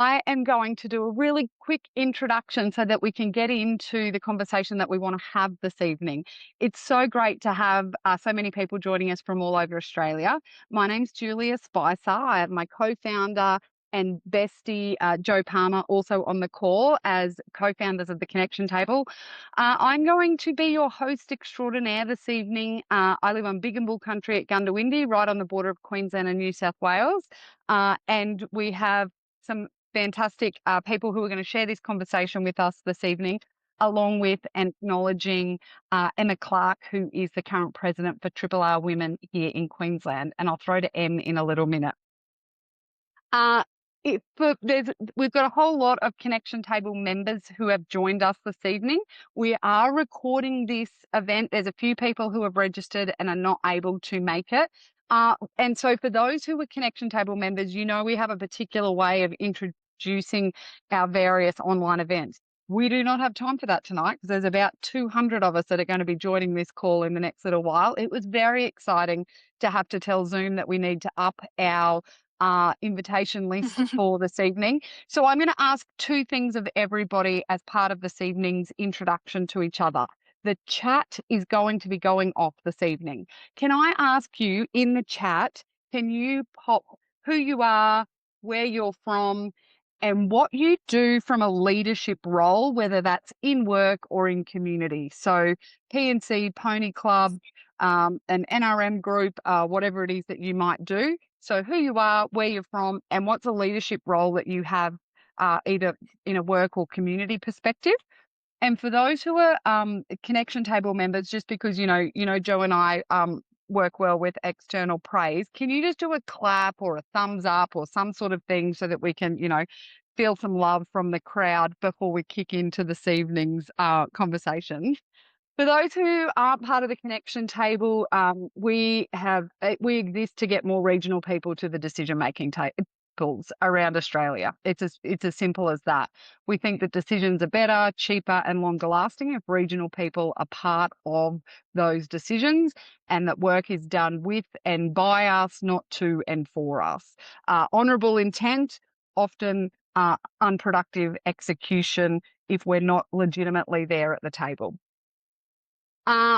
I am going to do a really quick introduction so that we can get into the conversation that we want to have this evening. It's so great to have so many people joining us from all over Australia. My name's Julia Spicer. I have my co-founder and bestie, Joe Palmer, also on the call as co-founders of the Connection Table. I'm going to be your host extraordinaire this evening. I live on Big and Bull country at Gundawindi, right on the border of Queensland and New South Wales. And we have some fantastic people who are going to share this conversation with us this evening, along with acknowledging Emma Clark, who is the current president for RRR Women here in Queensland. And I'll throw to Em in a little minute. Uh, we've got a whole lot of Connection Table members who have joined us this evening. We are recording this event. There's a few people who have registered and are not able to make it. And so for those who are Connection Table members, we have a particular way of introducing our various online events. We do not have time for that tonight because there's about 200 of us that are going to be joining this call in the next little while. It was very exciting to have to tell Zoom that we need to up our invitation list for this evening. So I'm going to ask two things of everybody as part of this evening's introduction to each other. The chat is going to be going off this evening. Can I ask you in the chat, can you pop who you are, where you're from, and what you do from a leadership role, whether that's in work or in community? So PNC, Pony Club, an NRM group, whatever it is that you might do. So who you are, where you're from, and what's a leadership role that you have either in a work or community perspective. And for those who are Connection Table members, just because Joe and I work well with external praise, can you just do a clap or a thumbs up or some sort of thing so that we can, feel some love from the crowd before we kick into this evening's conversation? For those who aren't part of the Connection Table, we exist to get more regional people to the decision-making tables around Australia. It's as simple as that. We think that decisions are better, cheaper, and longer lasting if regional people are part of those decisions, and that work is done with and by us, not to and for us. Honourable intent, often unproductive execution if we're not legitimately there at the table.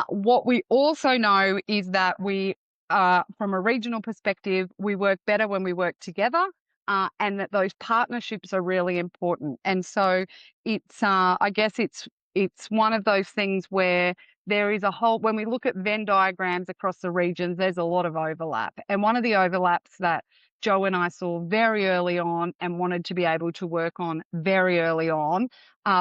What we also know is that from a regional perspective, we work better when we work together, and that those partnerships are really important. And so I guess it's one of those things where there is when we look at Venn diagrams across the regions, there's a lot of overlap. And one of the overlaps that Joe and I saw very early on and wanted to be able to work on very early on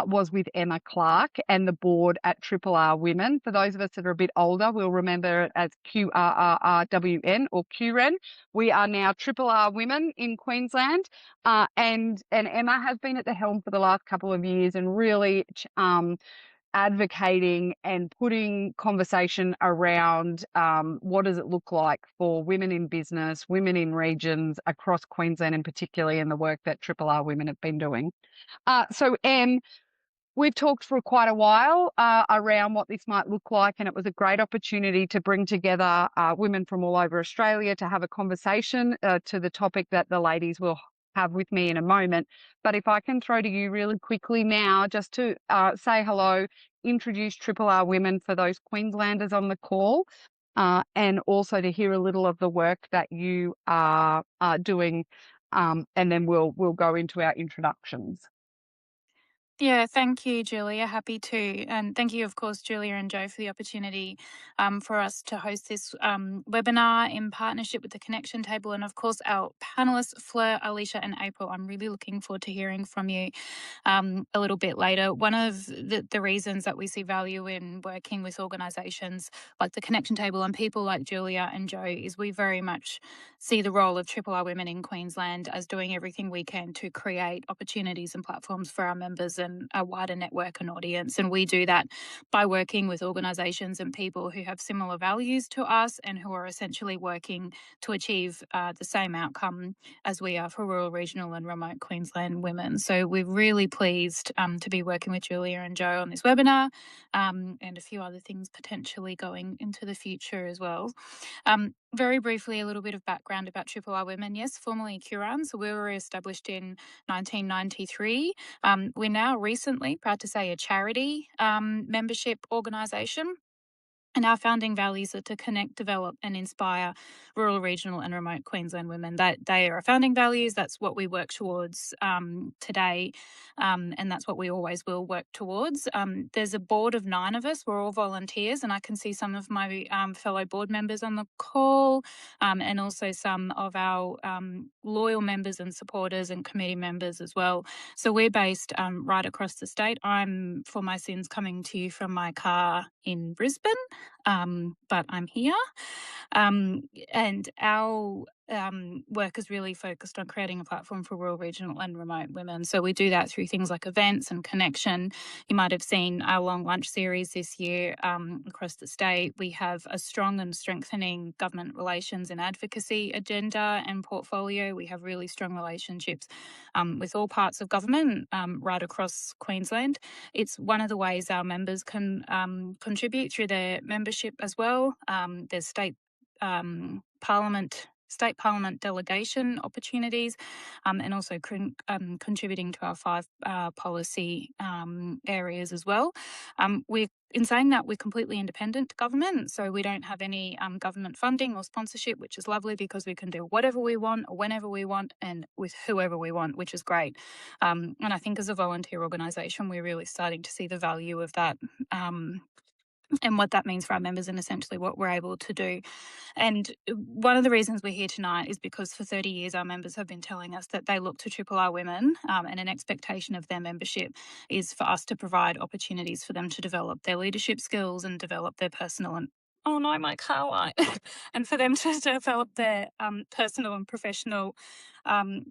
was with Emma Clark and the board at RRR Women. For those of us that are a bit older, we'll remember it as QRRWN or QREN. We are now RRR Women in Queensland, and Emma has been at the helm for the last couple of years and really advocating and putting conversation around what does it look like for women in business, women in regions across Queensland, and particularly in the work that RRR Women have been doing. So, Em, we've talked for quite a while around what this might look like, and it was a great opportunity to bring together women from all over Australia to have a conversation to the topic that the ladies will have with me in a moment. But if I can throw to you really quickly now, just to say hello, introduce RRR Women for those Queenslanders on the call, and also to hear a little of the work that you are doing, and then we'll go into our introductions. Yeah, thank you, Julia. Happy to. And thank you, of course, Julia and Joe, for the opportunity for us to host this webinar in partnership with the Connection Table. And of course, our panelists, Fleur, Alicia, and April. I'm really looking forward to hearing from you a little bit later. One of the reasons that we see value in working with organisations like the Connection Table and people like Julia and Joe is we very much see the role of RRR Women in Queensland as doing everything we can to create opportunities and platforms for our members and a wider network and audience. And we do that by working with organisations and people who have similar values to us and who are essentially working to achieve the same outcome as we are for rural, regional and remote Queensland women. So we're really pleased to be working with Julia and Joe on this webinar and a few other things potentially going into the future as well. Very briefly, a little bit of background about Triple R Women. Yes, formerly Curon. So we were established in 1993. We're now recently, proud to say, a charity membership organisation. And our founding values are to connect, develop, and inspire rural, regional, and remote Queensland women. That they are our founding values. That's what we work towards today, and that's what we always will work towards. There's a board of 9 of us. We're all volunteers, and I can see some of my fellow board members on the call, and also some of our loyal members and supporters and committee members as well. So we're based right across the state. I'm, for my sins, coming to you from my car in Brisbane, but I'm here. And our work is really focused on creating a platform for rural, regional, and remote women. So we do that through things like events and connection. You might have seen our long lunch series this year across the state. We have a strong and strengthening government relations and advocacy agenda and portfolio. We have really strong relationships with all parts of government right across Queensland. It's one of the ways our members can contribute through their membership as well. There's state parliament delegation opportunities, and also contributing to our 5 policy areas as well. In saying that, we're completely independent government, so we don't have any government funding or sponsorship, which is lovely because we can do whatever we want, whenever we want, and with whoever we want, which is great. And I think as a volunteer organisation, we're really starting to see the value of that. And what that means for our members and essentially what we're able to do. And one of the reasons we're here tonight is because for 30 years our members have been telling us that they look to Triple R Women, and an expectation of their membership is for us to provide opportunities for them to develop their leadership skills and develop their personal and oh no, my car light, and for them to develop their personal and professional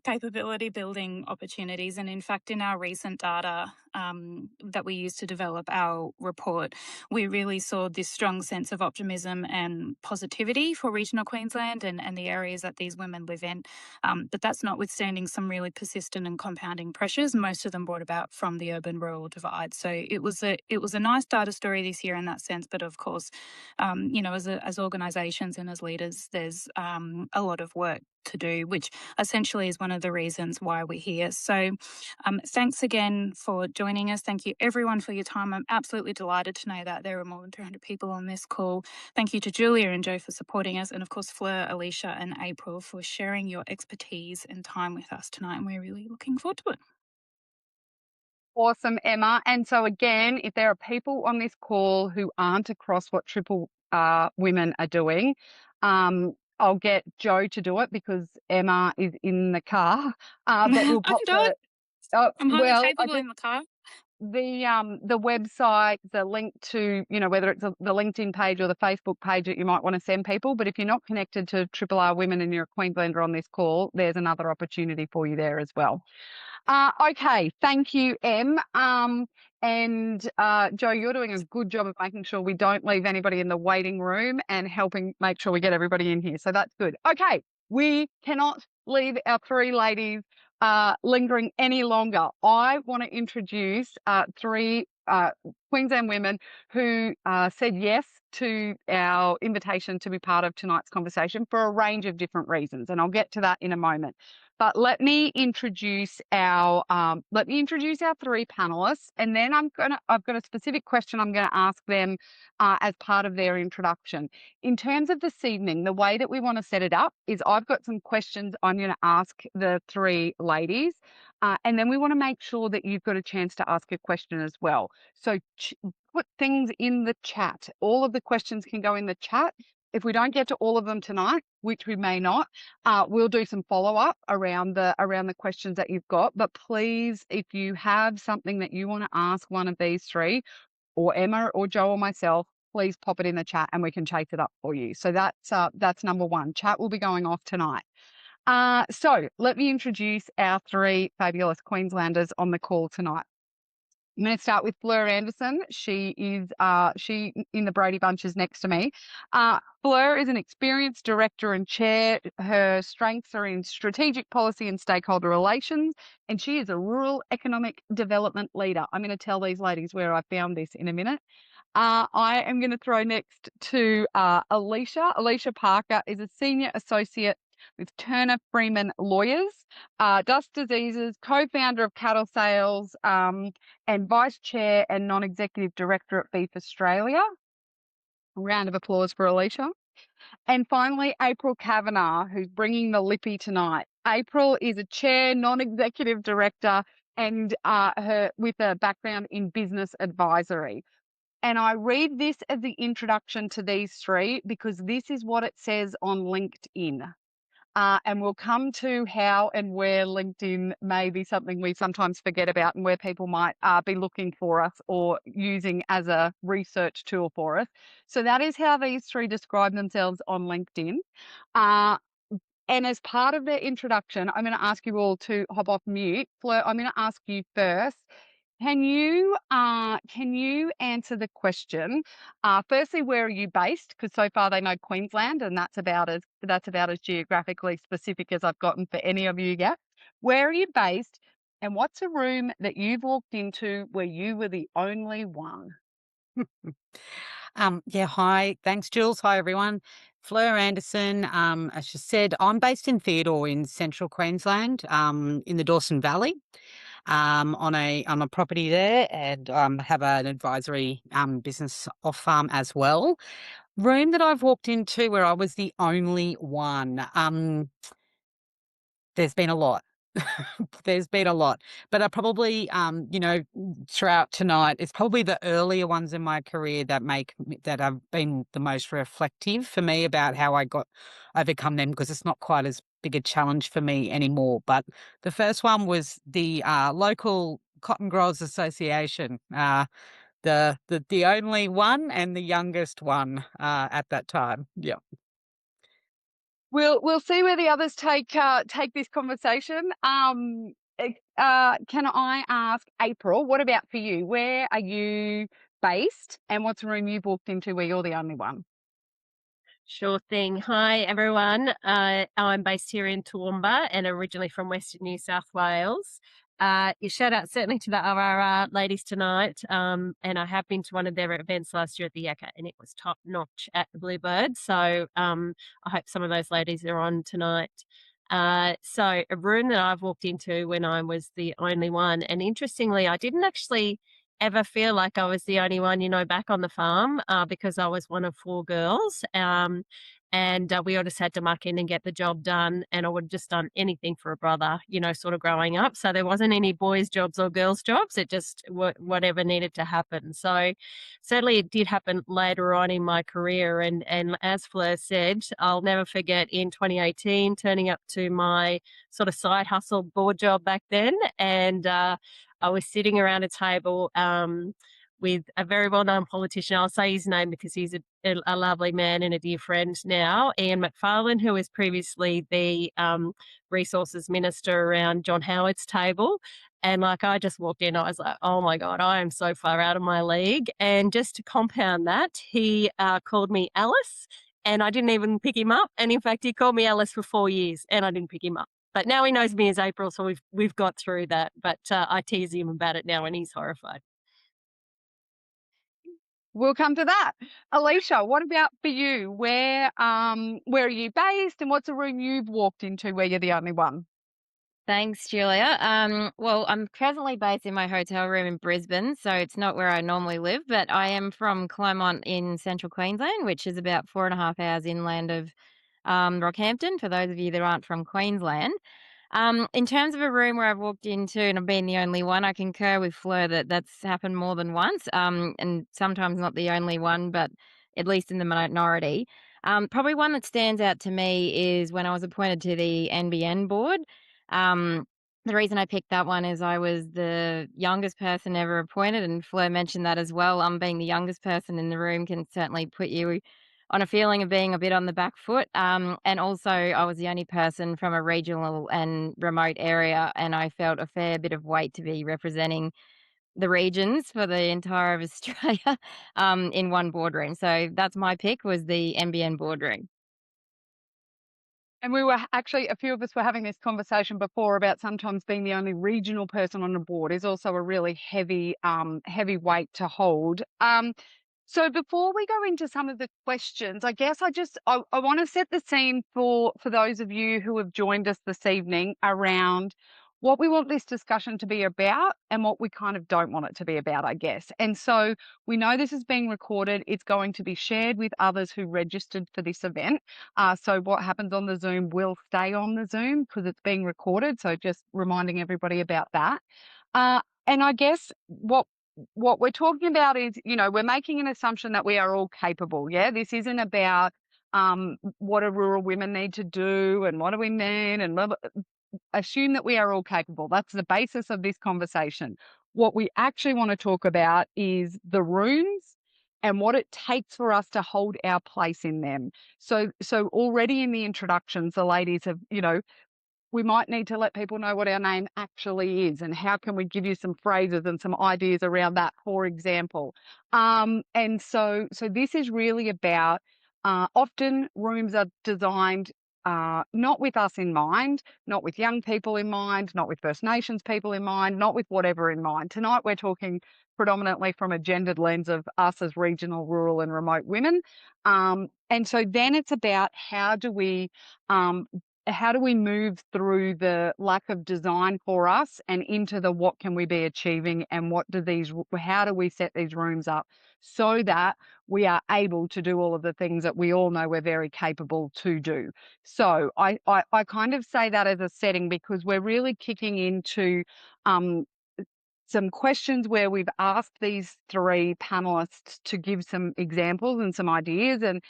capability building opportunities. And in fact, in our recent data that we used to develop our report, we really saw this strong sense of optimism and positivity for regional Queensland and the areas that these women live in. But that's notwithstanding some really persistent and compounding pressures, most of them brought about from the urban-rural divide. So it was a nice data story this year in that sense. But of course, as organisations and as leaders, there's a lot of work to do, which essentially is one of the reasons why we're here. So thanks again for joining us. Thank you everyone for your time. I'm absolutely delighted to know that there are more than 300 people on this call. Thank you to Julia and Joe for supporting us, and of course Fleur, Alicia and April for sharing your expertise and time with us tonight, and we're really looking forward to it. Awesome, Emma. And so again, if there are people on this call who aren't across what Triple Women are doing, I'll get Joe to do it because Emma is in the car. But we'll I pop can do it. I'm highly well, I capable think in the car. the website, the link to, whether it's the LinkedIn page or the Facebook page that you might want to send people. But if you're not connected to Triple R Women and you're a Queenslander on this call, there's another opportunity for you there as well. Okay, thank you, Em. And Joe, you're doing a good job of making sure we don't leave anybody in the waiting room and helping make sure we get everybody in here. So that's good. Okay, we cannot leave our 3 ladies lingering any longer. I want to introduce 3 Queensland women who said yes to our invitation to be part of tonight's conversation for a range of different reasons, and I'll get to that in a moment. But let me introduce our 3 panelists, and then I've got a specific question I'm going to ask them as part of their introduction. In terms of this evening, the way that we want to set it up is I've got some questions I'm going to ask the 3 ladies, and then we want to make sure that you've got a chance to ask a question as well. So put things in the chat. All of the questions can go in the chat. If we don't get to all of them tonight, which we may not, we'll do some follow-up around the questions that you've got. But please, if you have something that you want to ask one of these 3, or Emma or Joe or myself, please pop it in the chat and we can chase it up for you. So that's number 1. Chat will be going off tonight. So let me introduce our 3 fabulous Queenslanders on the call tonight. I'm going to start with Fleur Anderson. She is she in the Brady Bunch is next to me. Fleur is an experienced director and chair. Her strengths are in strategic policy and stakeholder relations, and she is a rural economic development leader. I'm going to tell these ladies where I found this in a minute. I am going to throw next to Alicia. Alicia Parker is a senior associate with Turner Freeman Lawyers, Dust Diseases, co-founder of Cattle Sales, and vice chair and non-executive director at Beef Australia. A round of applause for Alicia. And finally, April Kavanagh, who's bringing the lippy tonight. April is a chair, non-executive director, and her with a background in business advisory. And I read this as the introduction to these three because this is what it says on LinkedIn. And we'll come to how and where LinkedIn may be something we sometimes forget about and where people might be looking for us or using as a research tool for us. So that is how these three describe themselves on LinkedIn. Uh, and as part of their introduction, I'm going to ask you all to hop off mute. Fleur, I'm going to ask you first. Can you answer the question? Firstly, where are you based? Because so far they know Queensland, and that's about as geographically specific as I've gotten for any of you yet. Where are you based? And what's a room that you've walked into where you were the only one? Yeah, hi. Thanks, Jules. Hi, everyone. Fleur Anderson. As she said, I'm based in Theodore in central Queensland, in the Dawson Valley, on a property there, and have an advisory business off farm as well. Room that I've walked into where I was the only one. There's been a lot. There's been a lot, but I probably, throughout tonight, it's probably the earlier ones in my career that have been the most reflective for me about how I got overcome them because it's not quite as big a challenge for me anymore. But the first one was the local Cotton Growers Association, the only one and the youngest one at that time. Yeah. We'll see where the others take this conversation. Can I ask April? What about for you? Where are you based, and what's a room you've walked into where you're the only one? Sure thing. Hi, everyone. I'm based here in Toowoomba and originally from Western New South Wales. Your shout out certainly to the RRR ladies tonight. And I have been to one of their events last year at the Yakka and it was top notch at the Bluebird. So I hope some of those ladies are on tonight. So a room that I've walked into when I was the only one. And interestingly, I didn't actually ever feel like I was the only one, back on the farm because I was one of four girls. And we all just had to muck in and get the job done. And I would have just done anything for a brother, sort of growing up. So there wasn't any boys' jobs or girls' jobs. It just whatever needed to happen. So certainly it did happen later on in my career. And as Fleur said, I'll never forget in 2018 turning up to my sort of side hustle board job back then. And I was sitting around a table with a very well-known politician. I'll say his name because he's a lovely man and a dear friend now, Ian McFarlane, who was previously the resources minister around John Howard's table. And I just walked in, I was like, oh my God, I am so far out of my league. And just to compound that, he called me Alice and I didn't even pick him up. And in fact, he called me Alice for 4 years and I didn't pick him up. But now he knows me as April, so we've got through that. But I tease him about it now, and he's horrified. We'll come to that. Alicia, what about for you? Where are you based, and what's a room you've walked into where you're the only one? Thanks, Julia. Well, I'm presently based in my hotel room in Brisbane, so it's not where I normally live, but I am from Claremont in central Queensland, which is about 4.5 hours inland of Rockhampton, for those of you that aren't from Queensland. In terms of a room where I've walked into and I've been the only one, I concur with Fleur that that's happened more than once, and sometimes not the only one, but at least in the minority. Probably one that stands out to me is when I was appointed to the NBN board. Um, the reason I picked that one is I was the youngest person ever appointed, and Fleur mentioned that as well. Being the youngest person in the room can certainly put you on a feeling of being a bit on the back foot. And also, I was the only person from a regional and remote area, and I felt a fair bit of weight to be representing the regions for the entire of Australia in one boardroom. So that's my pick, was the NBN boardroom. And we were actually, a few of us were having this conversation before about sometimes being the only regional person on a board is also a really heavy weight to hold. So before we go into some of the questions, I guess I want to set the scene for those of you who have joined us this evening around what we want this discussion to be about and what we kind of don't want it to be about, I guess. And so we know this is being recorded. It's going to be shared with others who registered for this event. So what happens on the Zoom will stay on the Zoom because it's being recorded. So just reminding everybody about that. And I guess what we're talking about is, we're making an assumption that we are all capable. Yeah, this isn't about what do rural women need to do and what do we mean and blah, blah. Assume that we are all capable. That's the basis of this conversation. What we actually want to talk about is the rooms and what it takes for us to hold our place in them. So already in the introductions, the ladies have, we might need to let people know what our name actually is and how can we give you some phrases and some ideas around that, for example. And so this is really about often rooms are designed not with us in mind, not with young people in mind, not with First Nations people in mind, not with whatever in mind. Tonight we're talking predominantly from a gendered lens of us as regional, rural and remote women. And so then it's about how do we move through the lack of design for us and into the what can we be achieving and how do we set these rooms up so that we are able to do all of the things that we all know we're very capable to do. So I kind of say that as a setting because we're really kicking into some questions where we've asked these three panelists to give some examples and some ideas and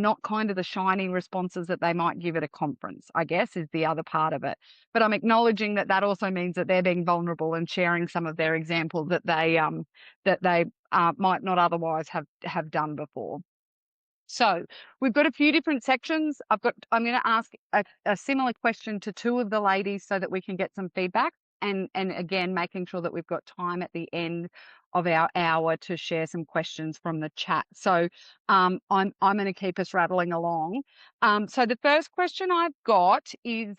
not kind of the shiny responses that they might give at a conference, I guess, is the other part of it. But I'm acknowledging that also means that they're being vulnerable and sharing some of their examples that they might not otherwise have done before. So we've got a few different sections. I'm going to ask a similar question to two of the ladies so that we can get some feedback. And again, making sure that we've got time at the end of our hour to share some questions from the chat. So I'm going to keep us rattling along. So the first question I've got is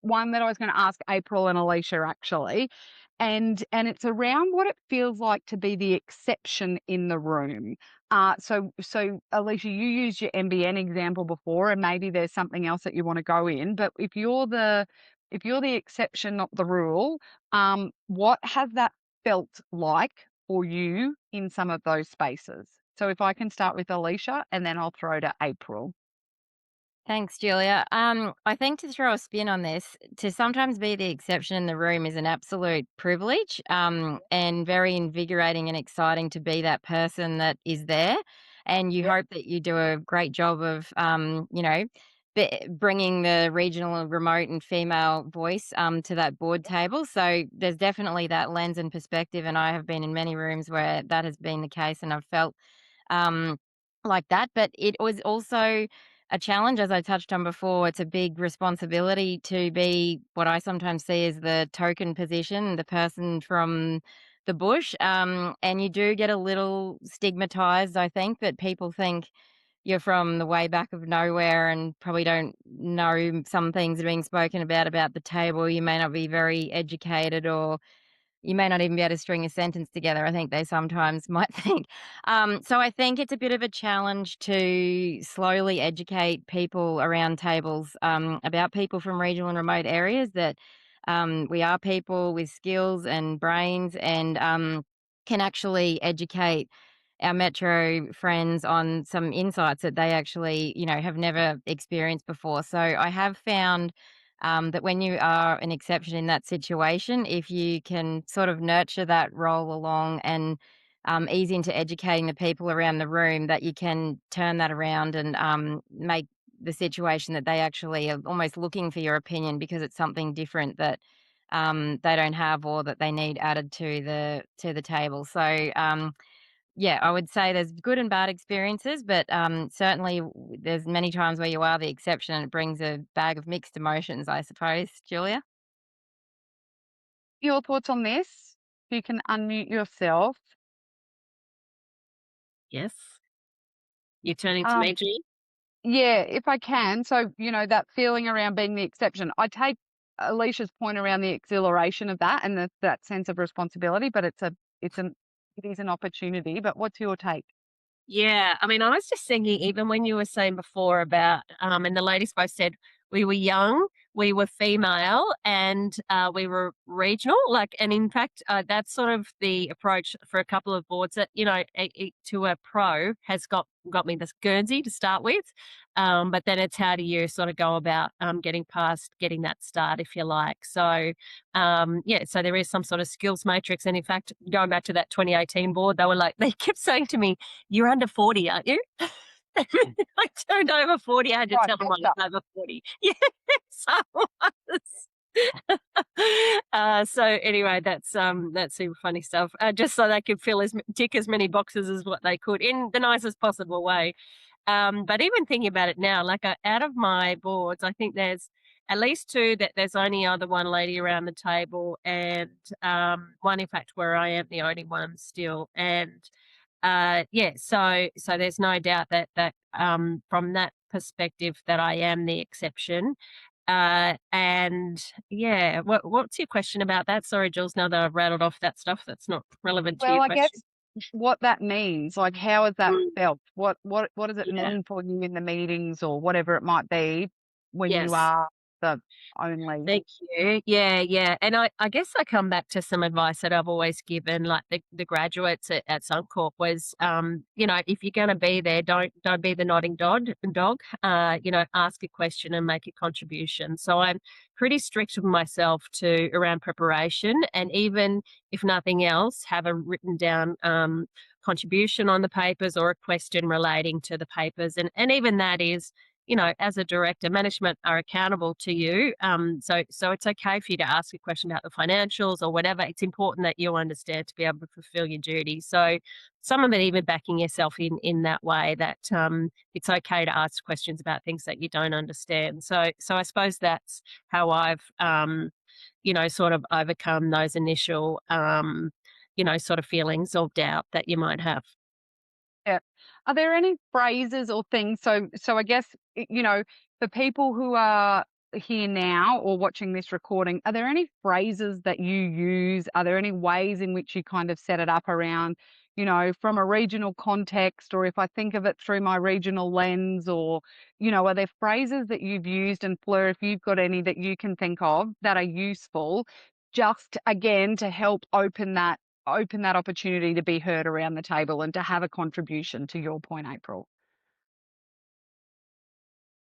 one that I was going to ask April and Alicia actually. And it's around what it feels like to be the exception in the room. So Alicia, you used your MBN example before, and maybe there's something else that you want to go in. But if you're the exception, not the rule, what has that felt like for you in some of those spaces? So if I can start with Alicia, and then I'll throw to April. Thanks, Julia. I think to throw a spin on this, to sometimes be the exception in the room is an absolute privilege, and very invigorating and exciting to be that person that is there. And you hope that you do a great job of, bringing the regional and remote and female voice to that board table. So there's definitely that lens and perspective. And I have been in many rooms where that has been the case, and I've felt like that. But it was also a challenge, as I touched on before. It's a big responsibility to be what I sometimes see as the token position, the person from the bush. And you do get a little stigmatized, I think, that people think you're from the way back of nowhere and probably don't know some things are being spoken about the table. You may not be very educated, or you may not even be able to string a sentence together, I think they sometimes might think. So I think it's a bit of a challenge to slowly educate people around tables about people from regional and remote areas, that we are people with skills and brains, and can actually educate our metro friends on some insights that they actually, have never experienced before. So I have found that when you are an exception in that situation, if you can sort of nurture that role along and ease into educating the people around the room, that you can turn that around and make the situation that they actually are almost looking for your opinion because it's something different that they don't have or that they need added to the table. So yeah, I would say there's good and bad experiences, but certainly there's many times where you are the exception and it brings a bag of mixed emotions, I suppose. Julia? Your thoughts on this? You can unmute yourself. Yes. You're turning to me, G? Yeah, if I can. So, that feeling around being the exception. I take Alicia's point around the exhilaration of that and that sense of responsibility, but it is an opportunity. But what's your take? Yeah, I mean, I was just thinking, even when you were saying before about, and the ladies both said we were young, we were female, and we were regional. Like, and in fact, that's sort of the approach for a couple of boards that, you know, to a pro has got me this Guernsey to start with. But then it's how do you sort of go about getting past getting that start, if you like. So, yeah, so there is some sort of skills matrix. And in fact, going back to that 2018 board, they were like, they kept saying to me, "You're under 40, aren't you?" I turned over 40. I had to Right, tell them I was gotcha. over 40. Yeah, so I was. So anyway, that's super funny stuff. Just so they could tick as many boxes as what they could in the nicest possible way. But even thinking about it now, like out of my boards, I think there's at least two that there's only other one lady around the table, and one in fact where I am the only one still. And yeah, so there's no doubt that from that perspective that I am the exception. And yeah, what's your question about that? Sorry, Jules, now that I've rattled off that stuff that's not relevant to Well, your I guess question. what that means, like how has that Mm, felt? What does it yeah. mean for you in the meetings or whatever it might be when you Yes. are the only? Thank you. Yeah, yeah. And I guess I come back to some advice that I've always given, like the graduates at Suncorp was, you know, if you're going to be there, don't be the nodding dog. You know, ask a question and make a contribution. So I'm pretty strict with myself to around preparation, and even if nothing else, have a written down contribution on the papers or a question relating to the papers, and even that is, you know, as a director, management are accountable to you. So it's okay for you to ask a question about the financials or whatever. It's important that you understand to be able to fulfill your duties. So some of it even backing yourself in that way that it's okay to ask questions about things that you don't understand. So I suppose that's how I've you know, sort of overcome those initial you know, sort of feelings of doubt that you might have. Yeah. Are there any phrases or things? So I guess, you know, for people who are here now or watching this recording, are there any phrases that you use? Are there any ways in which you kind of set it up around, you know, from a regional context, or if I think of it through my regional lens, or, you know, are there phrases that you've used? And Fleur, if you've got any that you can think of that are useful, just again to help open that opportunity to be heard around the table and to have a contribution, to your point, April.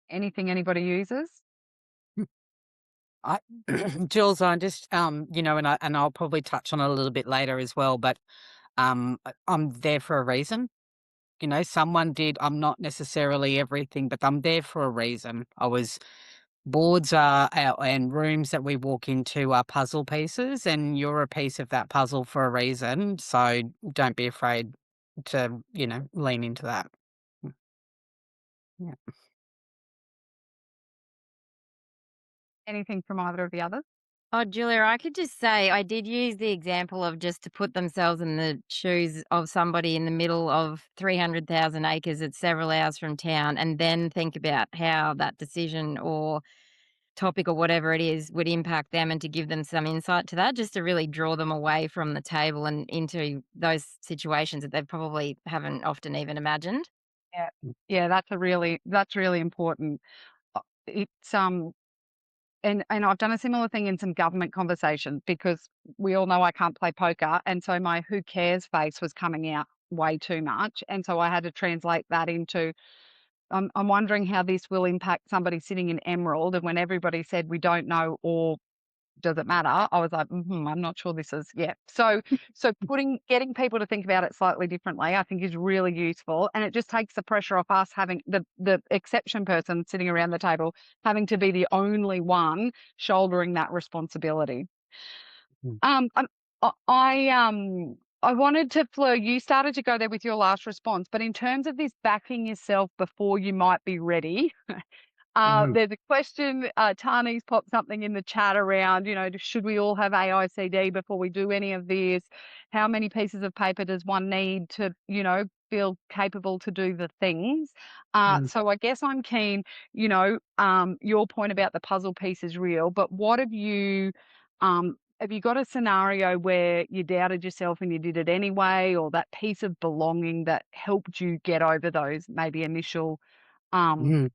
Anything anybody uses? I, Jules, I just, you know, and I'll probably touch on it a little bit later as well, but I'm there for a reason. You know, someone did. I'm not necessarily everything, but I'm there for a reason. Boards are and rooms that we walk into are puzzle pieces, and you're a piece of that puzzle for a reason. So don't be afraid to, you know, lean into that. Yeah. Anything from either of the others? Oh, Julia, I could just say I did use the example of just to put themselves in the shoes of somebody in the middle of 300,000 acres at several hours from town, and then think about how that decision or topic or whatever it is would impact them, and to give them some insight to that, just to really draw them away from the table and into those situations that they probably haven't often even imagined. Yeah. Yeah, that's really important. It's and I've done a similar thing in some government conversations, because we all know I can't play poker, and so my who cares face was coming out way too much, and so I had to translate that into I'm wondering how this will impact somebody sitting in Emerald, and when everybody said we don't know or does it matter, I was like, I'm not sure this is, yeah. So getting people to think about it slightly differently, I think, is really useful, and it just takes the pressure off us having the exception person sitting around the table having to be the only one shouldering that responsibility. Mm. Um, I wanted to, Fleur, you started to go there with your last response, but in terms of this backing yourself before you might be ready, Mhm. there's a question, Tani's popped something in the chat around, you know, should we all have AICD before we do any of this? How many pieces of paper does one need to, you know, feel capable to do the things? Mm. So I guess I'm keen, you know, your point about the puzzle piece is real, but what have you, have you got a scenario where you doubted yourself and you did it anyway, or that piece of belonging that helped you get over those maybe initial um, Mm.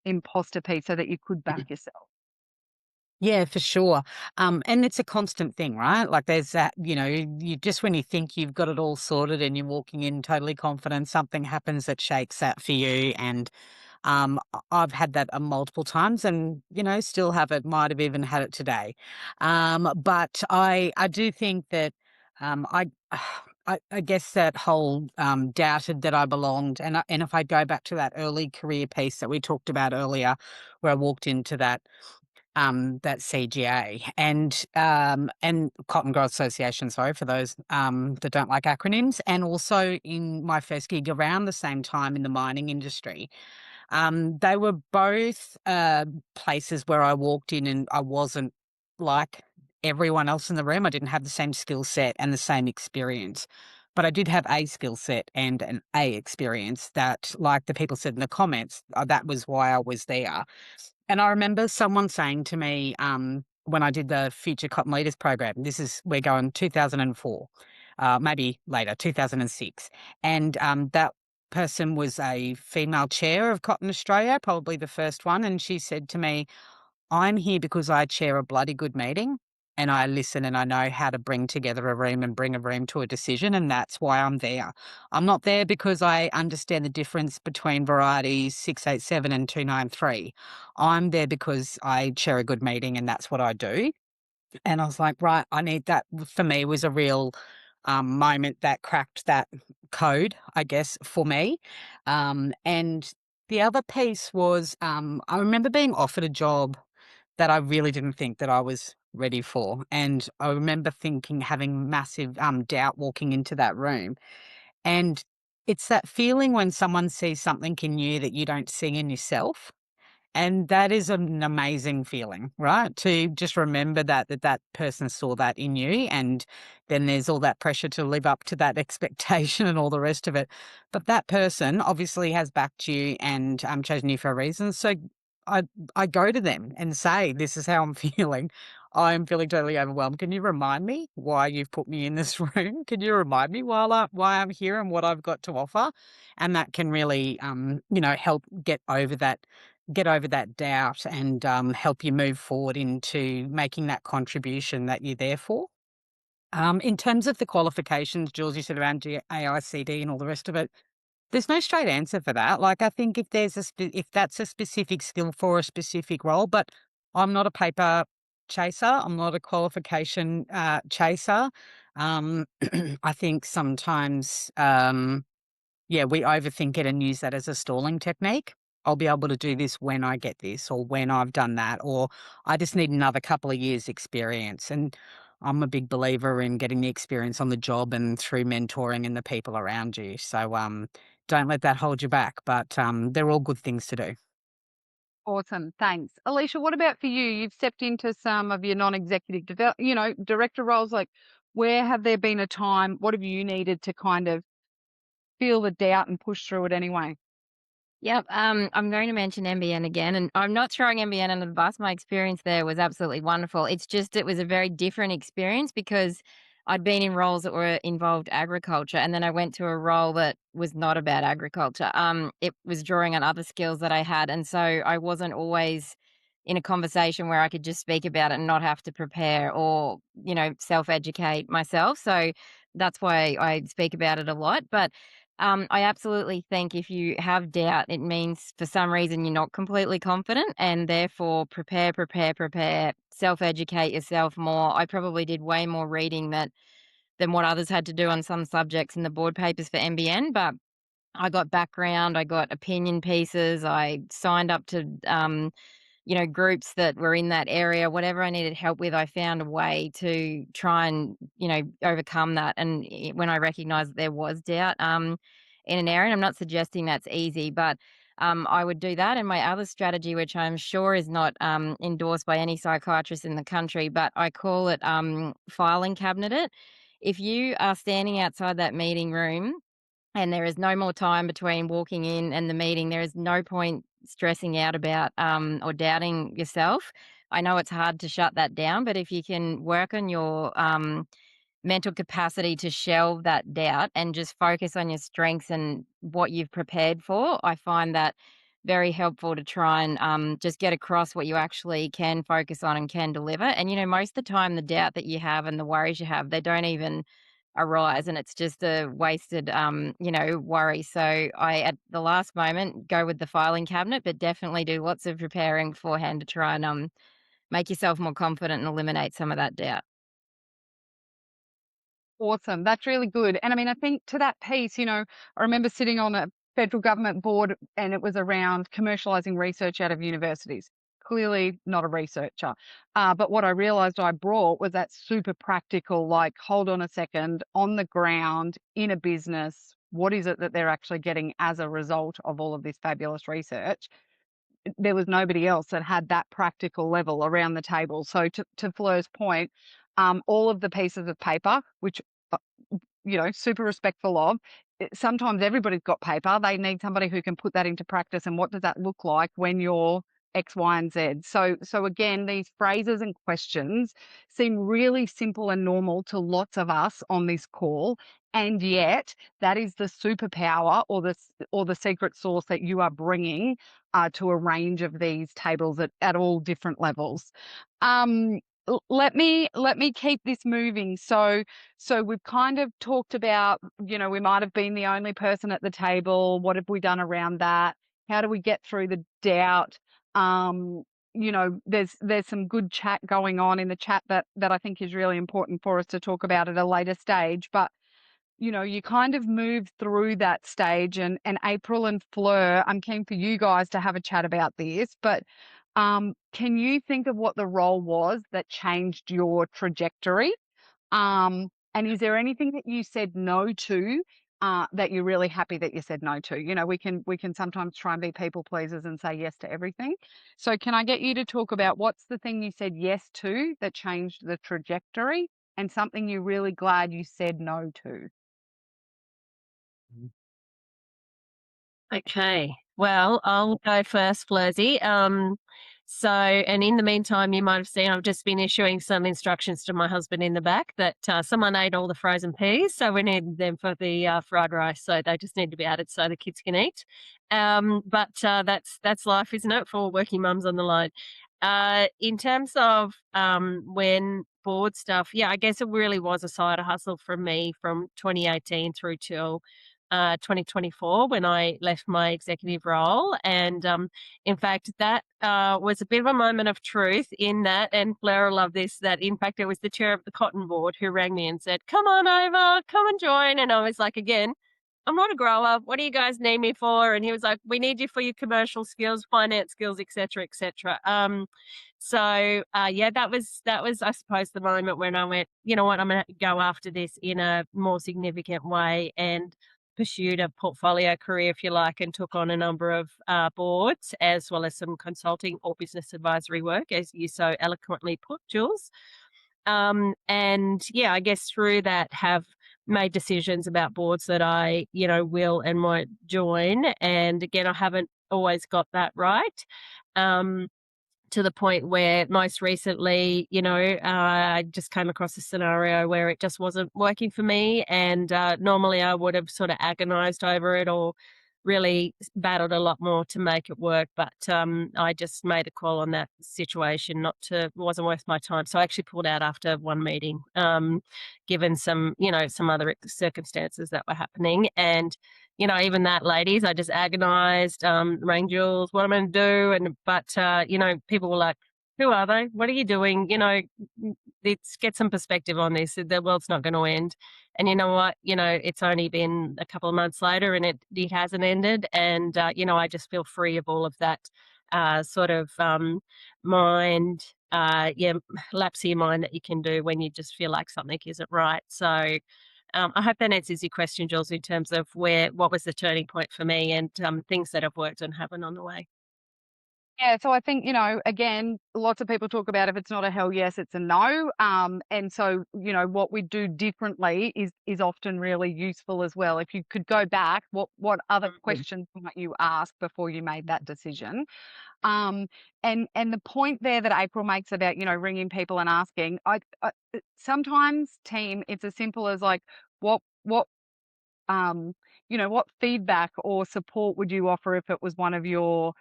imposter piece so that you could back yourself? Yeah, for sure. And it's a constant thing, right? Like there's that, you just when you think you've got it all sorted and you're walking in totally confident, something happens that shakes that for you. And I've had that multiple times and, still have it, might have even had it today. But I do think that I, I guess that whole doubted that I belonged. And if I go back to that early career piece that we talked about earlier, where I walked into that CGA and Cotton Growth Association, sorry, for those that don't like acronyms, and also in my first gig around the same time in the mining industry. They were both places where I walked in and I wasn't like everyone else in the room. I didn't have the same skill set and the same experience. But I did have a skill set and an A experience that, like the people said in the comments, that was why I was there. And I remember someone saying to me when I did the Future Cotton Leaders program, we're going 2004, maybe later, 2006. And that person was a female chair of Cotton Australia, probably the first one. And she said to me, I'm here because I chair a bloody good meeting and I listen and I know how to bring together a room and bring a room to a decision. And that's why I'm there. I'm not there because I understand the difference between varieties 687 and 293. I'm there because I chair a good meeting and that's what I do. And I was like, right, I need that. For me, was a real moment that cracked that code, I guess, for me. And the other piece was I remember being offered a job that I really didn't think that I was ready for. And I remember having massive doubt walking into that room. And it's that feeling when someone sees something in you that you don't see in yourself. And that is an amazing feeling, right? To just remember that person saw that in you, and then there's all that pressure to live up to that expectation and all the rest of it. But that person obviously has backed you and chosen you for a reason. So I I go to them and say, "This is how I'm feeling. I'm feeling totally overwhelmed. Can you remind me why you've put me in this room? Can you remind me why I'm here and what I've got to offer?" And that can really, help get over that doubt and help you move forward into making that contribution that you're there for. In terms of the qualifications, Jules, you said around AICD and all the rest of it, there's no straight answer for that. Like, I think if that's a specific skill for a specific role, but I'm not a paper chaser. I'm not a qualification chaser. Um, I think sometimes yeah, we overthink it and use that as a stalling technique. I'll be able to do this when I get this or when I've done that, or I just need another couple of years experience. And I'm a big believer in getting the experience on the job and through mentoring and the people around you. So don't let that hold you back, but they're all good things to do. Awesome, thanks. Alicia, what about for you? You've stepped into some of your non-executive director roles. Like, where have there been a time? What have you needed to kind of feel the doubt and push through it anyway? Yep. I'm going to mention NBN again, and I'm not throwing NBN under the bus. My experience there was absolutely wonderful. It's just it was a very different experience because I'd been in roles that were involved agriculture, and then I went to a role that was not about agriculture. It was drawing on other skills that I had, and so I wasn't always in a conversation where I could just speak about it and not have to prepare or self-educate myself. So that's why I speak about it a lot, but. I absolutely think if you have doubt, it means for some reason you're not completely confident, and therefore prepare, prepare, prepare, self educate yourself more. I probably did way more reading than what others had to do on some subjects in the board papers for MBN, but I got background, I got opinion pieces, I signed up to groups that were in that area. Whatever I needed help with, I found a way to try and, overcome that. And when I recognized that there was doubt in an area, and I'm not suggesting that's easy, but I would do that. And my other strategy, which I'm sure is not endorsed by any psychiatrist in the country, but I call it filing cabinet it. If you are standing outside that meeting room and there is no more time between walking in and the meeting, there is no point stressing out about or doubting yourself. I know it's hard to shut that down, but if you can work on your mental capacity to shelve that doubt and just focus on your strengths and what you've prepared for, I find that very helpful to try and just get across what you actually can focus on and can deliver. And, most of the time, the doubt that you have and the worries you have, they don't even arise, and it's just a wasted, worry. So I, at the last moment, go with the filing cabinet, but definitely do lots of preparing beforehand to try and make yourself more confident and eliminate some of that doubt. Awesome. That's really good. And I mean, I think to that piece, I remember sitting on a federal government board and it was around commercializing research out of universities. Clearly not a researcher. But what I realized I brought was that super practical, like, hold on a second, on the ground, in a business, what is it that they're actually getting as a result of all of this fabulous research? There was nobody else that had that practical level around the table. So to Fleur's point, all of the pieces of paper, which super respectful of. Sometimes everybody's got paper. They need somebody who can put that into practice. And what does that look like when you're X, Y, and Z? So again, these phrases and questions seem really simple and normal to lots of us on this call. And yet that is the superpower or the secret sauce that you are bringing to a range of these tables at all different levels. Let me keep this moving. So we've kind of talked about, we might have been the only person at the table. What have we done around that? How do we get through the doubt? There's some good chat going on in the chat that I think is really important for us to talk about at a later stage. But you kind of move through that stage, and April and Fleur, I'm keen for you guys to have a chat about this, but can you think of what the role was that changed your trajectory? And is there anything that you said no to that you're really happy that you said no to? We can sometimes try and be people pleasers and say yes to everything. So can I get you to talk about what's the thing you said yes to that changed the trajectory, and something you're really glad you said no to? Okay. Well, I'll go first, Flirty. And in the meantime, you might have seen I've just been issuing some instructions to my husband in the back that someone ate all the frozen peas, so we need them for the fried rice. So they just need to be added so the kids can eat. But that's life, isn't it, for working mums on the line? In terms of when board stuff, yeah, I guess it really was a side hustle for me from 2018 through till 2024 when I left my executive role. And in fact, that was a bit of a moment of truth in that, and Blair will love this, that in fact it was the chair of the cotton board who rang me and said, come on over, come and join. And I was like, again, I'm not a grower. What do you guys need me for? And he was like, we need you for your commercial skills, finance skills, etc., etc. Yeah, that was I suppose the moment when I went, you know what, I'm going to go after this in a more significant way, and pursued a portfolio career, if you like, and took on a number of boards as well as some consulting or business advisory work, as you so eloquently put, Jules. And yeah, I guess through that have made decisions about boards that I, will and won't join. And again, I haven't always got that right. To the point where most recently, I just came across a scenario where it just wasn't working for me. And normally I would have sort of agonized over it or really battled a lot more to make it work. But I just made a call on that situation, wasn't worth my time. So I actually pulled out after one meeting, given some other circumstances that were happening. And even that, ladies, I just agonized, rang Jules, what am I going to do? But people were like, who are they? What are you doing? Let's get some perspective on this. The world's not going to end. And you know what? It's only been a couple of months later and it hasn't ended. And, I just feel free of all of that sort of mind, lapse of your mind that you can do when you just feel like something isn't right. So, I hope that answers your question, Jules, in terms of what was the turning point for me and things that have worked and haven't on the way. Yeah, so I think, again, lots of people talk about if it's not a hell yes, it's a no. And so, what we do differently is often really useful as well. If you could go back, what other questions might you ask before you made that decision? Um, and the point there that April makes about, ringing people and asking, sometimes team, it's as simple as like, what what feedback or support would you offer if it was one of your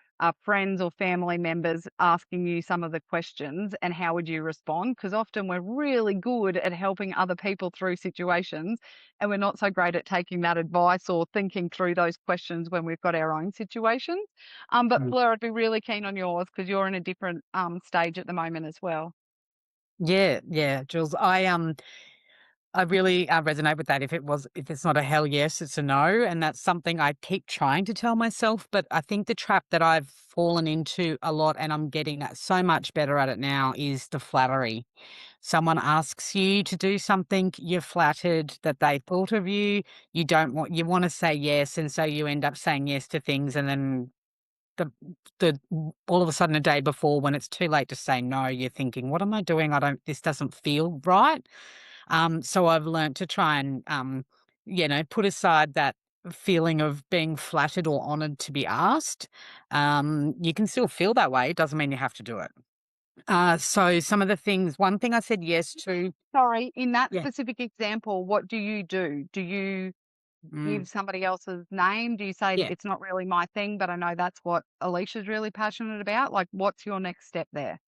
friends or family members asking you some of the questions, and how would you respond? Because often we're really good at helping other people through situations, and we're not so great at taking that advice or thinking through those questions when we've got our own situations. But Fleur, I'd be really keen on yours because you're in a different stage at the moment as well. Yeah, Jules. I really resonate with that. If it's not a hell yes, it's a no, and that's something I keep trying to tell myself. But I think the trap that I've fallen into a lot, and I'm getting so much better at it now, is the flattery. Someone asks you to do something, you're flattered that they thought of you. You want to say yes, and so you end up saying yes to things, and then the the all of a sudden a day before, when it's too late to say no, you're thinking, what am I doing? This doesn't feel right. So I've learnt to try and, put aside that feeling of being flattered or honoured to be asked. You can still feel that way. It doesn't mean you have to do it. So some of the things, one thing I said yes to. Sorry, in that Yeah. specific example, what do you do? Do you Mm, give somebody else's name? Do you say yeah. it's not really my thing, but I know that's what Alicia's really passionate about? Like, what's your next step there?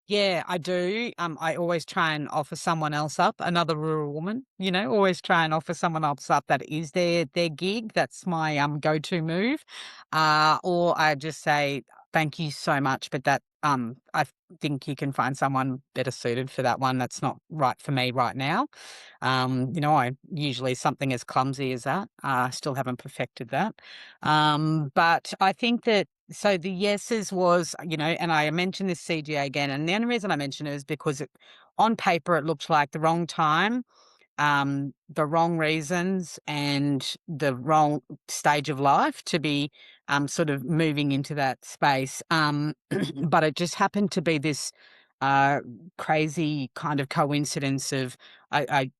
Yeah, I do. I always try and offer someone else up, another rural woman, always try and offer someone else up that is their gig. That's my go-to move. Or I just say, thank you so much, but I think you can find someone better suited for that one. That's not right for me right now. I usually something as clumsy as that. I still haven't perfected that. But I think that so the yeses was, and I mentioned this CGA again, and the only reason I mention it is because on paper it looked like the wrong time, the wrong reasons, and the wrong stage of life to be sort of moving into that space. But it just happened to be this uh, crazy kind of coincidence of I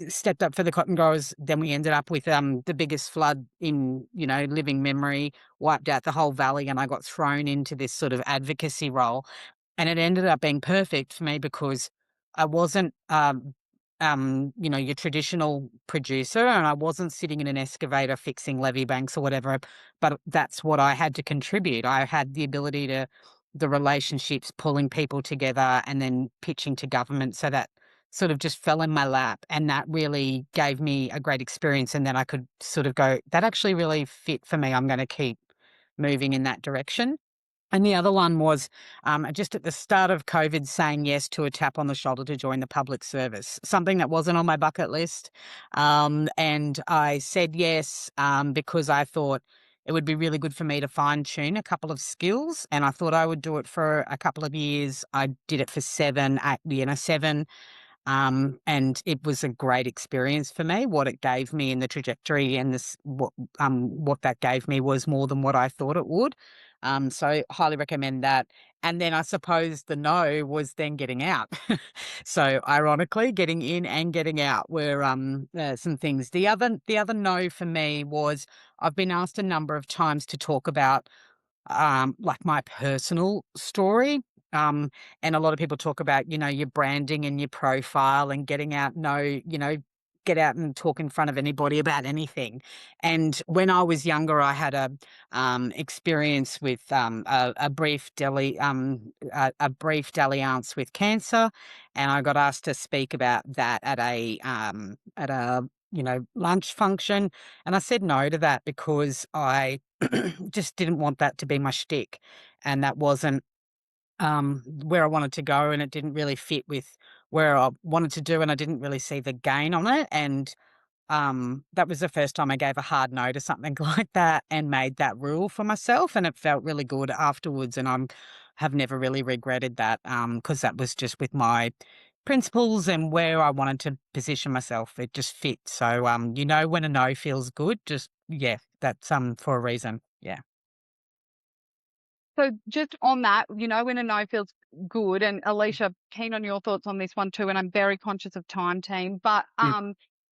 stepped up for the cotton growers. Then we ended up with the biggest flood in living memory, wiped out the whole valley, and I got thrown into this sort of advocacy role, and it ended up being perfect for me because I wasn't your traditional producer, and I wasn't sitting in an excavator fixing levee banks or whatever, but that's what I had to contribute. I had the ability to the relationships, pulling people together and then pitching to government, so that sort of just fell in my lap, and that really gave me a great experience, and then I could sort of go, that actually really fit for me. I'm going to keep moving in that direction. And the other one was just at the start of COVID, saying yes to a tap on the shoulder to join the public service, something that wasn't on my bucket list. And I said yes because I thought it would be really good for me to fine tune a couple of skills. And I thought I would do it for a couple of years. I did it for 7. And it was a great experience for me. What it gave me in the trajectory and what that gave me was more than what I thought it would. So highly recommend that. And then I suppose the no was then getting out. So ironically, getting in and getting out were some things. The other no for me was I've been asked a number of times to talk about like my personal story. Um, and a lot of people talk about, your branding and your profile and getting out, get out and talk in front of anybody about anything. And when I was younger, I had a experience with a brief a brief dalliance with cancer, and I got asked to speak about that at a lunch function, and I said no to that because I just didn't want that to be my shtick, and that wasn't where I wanted to go, and it didn't really fit with where I wanted to do, and I didn't really see the gain on it. And that was the first time I gave a hard no to something like that and made that rule for myself, and it felt really good afterwards. And have never really regretted that because that was just with my principles and where I wanted to position myself. It just fit. So when a no feels good, just yeah, that's for a reason. Yeah. So just on that, when a no feels good, and Alicia, keen on your thoughts on this one too, and I'm very conscious of time, team.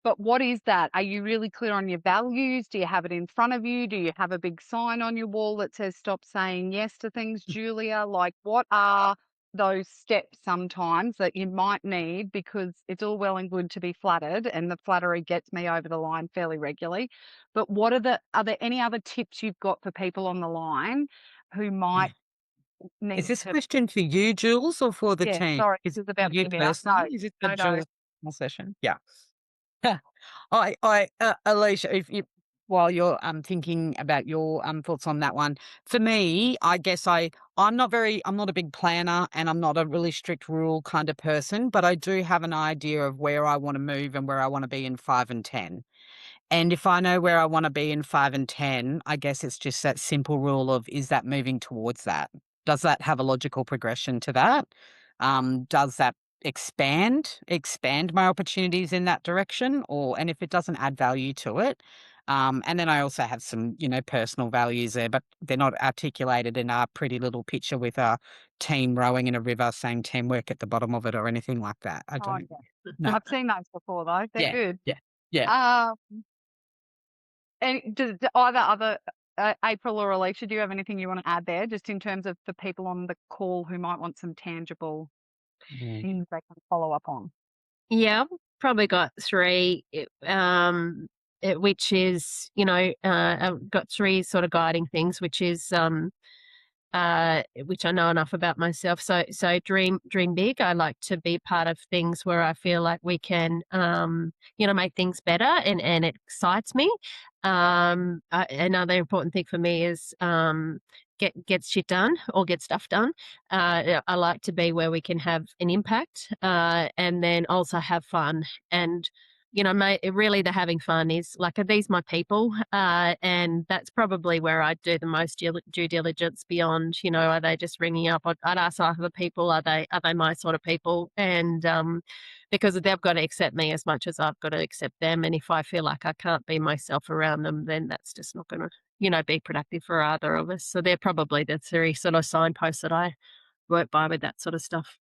But what is that? Are you really clear on your values? Do you have it in front of you? Do you have a big sign on your wall that says stop saying yes to things, Julia? Like, what are those steps sometimes that you might need? Because it's all well and good to be flattered, and the flattery gets me over the line fairly regularly. But are there any other tips you've got for people on the line who might Is need this to? question for you, Jules, or for the Yeah, team? sorry, Is this it is for about you Amina. personally? No, Is it for no, no. Jules' session? Yeah. Alicia, if you, while you're thinking about your thoughts on that one, for me, I guess I'm not a big planner, and I'm not a really strict rule kind of person, but I do have an idea of where I want to move and where I want to be in 5 and 10. And if I know where I want to be in 5 and 10, I guess it's just that simple rule of, is that moving towards that? Does that have a logical progression to that? Does that expand my opportunities in that direction? And if it doesn't add value to it, and then I also have some, personal values there, but they're not articulated in a pretty little picture with a team rowing in a river saying teamwork at the bottom of it or anything like that. I Oh, don't. yeah. No. I've seen those before though. They're Yeah. good. Yeah. Yeah. Uh, and does either other April or Alicia, do you have anything you want to add there, just in terms of the people on the call who might want some tangible Mm. things they can follow up on? Yeah, probably got three, which is, I've got three sort of guiding things, which is which I know enough about myself. So dream big. I like to be part of things where I feel like we can, make things better, and it excites me. Another important thing for me is get shit done or get stuff done. I like to be where we can have an impact, and then also have fun. And really the having fun is like, are these my people? And that's probably where I do the most due diligence beyond, are they just ringing up? I'd ask other people, are they my sort of people? And because they've got to accept me as much as I've got to accept them. And if I feel like I can't be myself around them, then that's just not going to, be productive for either of us. So they're probably the three sort of signposts that I work by with that sort of stuff.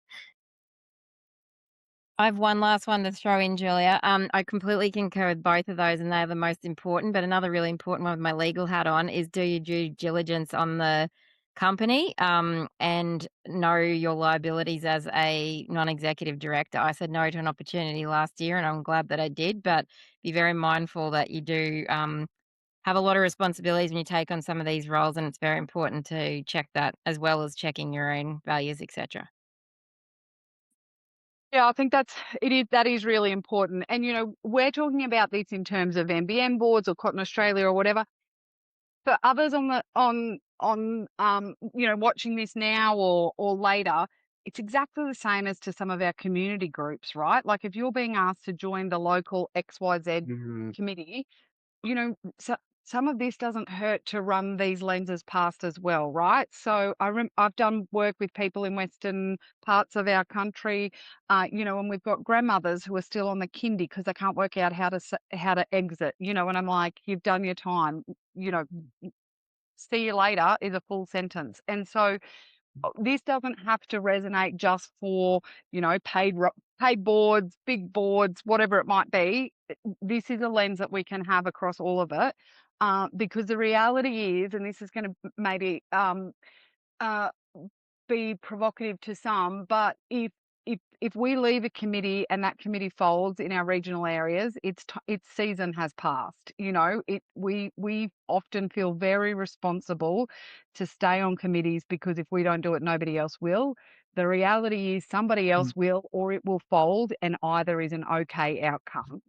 I have one last one to throw in, Julia. I completely concur with both of those, and they're the most important. But another really important one with my legal hat on is do your due diligence on the company, and know your liabilities as a non-executive director. I said no to an opportunity last year, and I'm glad that I did. But be very mindful that you do have a lot of responsibilities when you take on some of these roles, and it's very important to check that as well as checking your own values, etc. Yeah, I think that is really important. And we're talking about this in terms of NBN boards or Cotton Australia or whatever. For others watching this now or later, it's exactly the same as to some of our community groups, right? Like, if you're being asked to join the local XYZ committee, so some of this doesn't hurt to run these lenses past as well, right? So I've done work with people in western parts of our country, and we've got grandmothers who are still on the kindy because they can't work out how to exit, and I'm like, you've done your time, see you later is a full sentence. And so this doesn't have to resonate just for, paid boards, big boards, whatever it might be. This is a lens that we can have across all of it, because the reality is, and this is going to maybe uh, be provocative to some, but if we leave a committee and that committee folds in our regional areas, its season has passed. We often feel very responsible to stay on committees, because if we don't do it, nobody else will. The reality is somebody else will, or it will fold, and either is an okay outcome.